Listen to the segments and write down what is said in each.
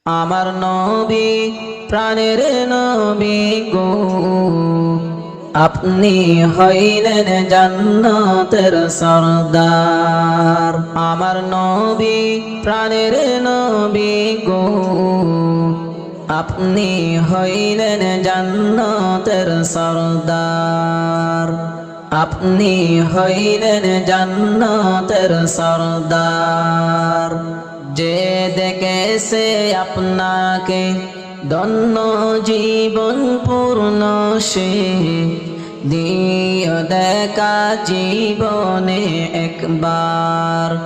আমার নবী প্রাণের নবী গো, আপনি হইলেন জান্নাতের সরদার। আমার নবী প্রাণের নবী গো, আপনি হইলেন জান্নাতের সরদার। আপনি হইলেন জান্নাতের সরদার। যে দেখেছে আপনাকে ধন্য জীবন পূর্ণ, সে দিও দেখা জীবনে একবার।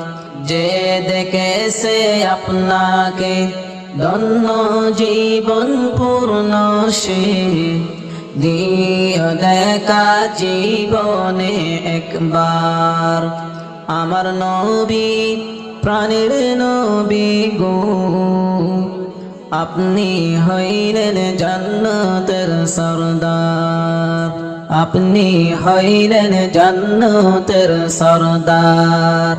যে দেখেছে আপনাকে ধন্য জীবন পূর্ণ, সে দিও দেখা জীবনে একবার। আমার নবী প্রাণের নবী গো, আপনি হইলেন জান্নাতের সরদার। আপনি হইলেন জান্নাতের সরদার।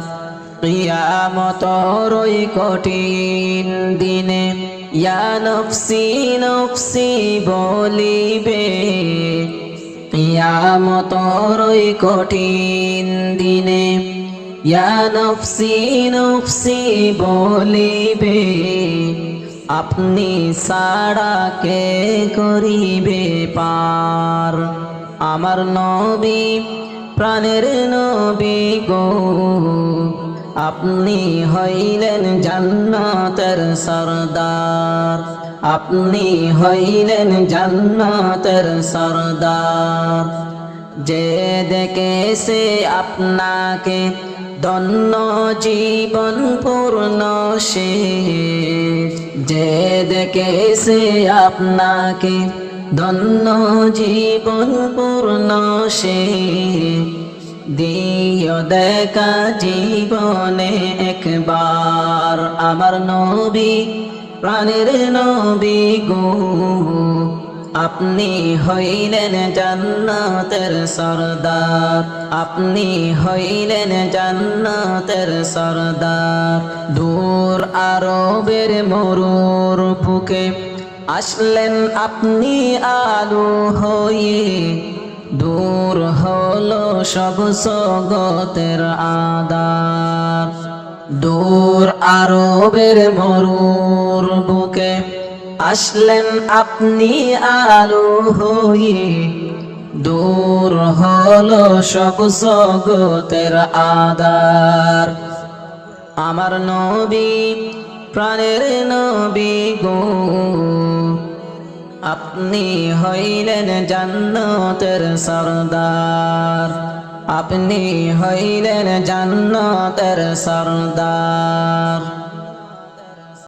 কিয়ামতের ওই কঠিন দিনে ইয়া নফসি নফসি বলিবে। কিয়ামতের ওই কঠিন দিনে ইয়া নফসি নফসি বলিবে। আপনি ছাড়া কে করিবে পার। আমার নবী প্রাণের নবী গো, আপনি হইলেন জান্নাতের সরদার। আপনি হইলেন জান্নাতের সরদার। যে দেখেছে আপনাকে ধন্য জীবন পূর্ণ, সে যে দেখেছে আপনাকে ধন্য জীবন পূর্ণ, সে দিও দেখা জীবনে একবার। আমার নবী প্রাণের নবী গো, আপনি হইলেন জান্নাতের সরদার। আপনি হইলেন জান্নাতের সরদার। দূর আরবের মরুর বুকে আসলেন আপনি আলো হয়ে। দূর হলো সব জগতের আঁধার। দূর আরবের মরুর বুকে আসলেন আপনি আলো হয়ে। দূর হলো সব জগতের আঁধার। আমার নবী প্রাণের নবী গো, আপনি হইলেন জান্নাতের সরদার। আপনি হইলেন জান্নাতের সরদার।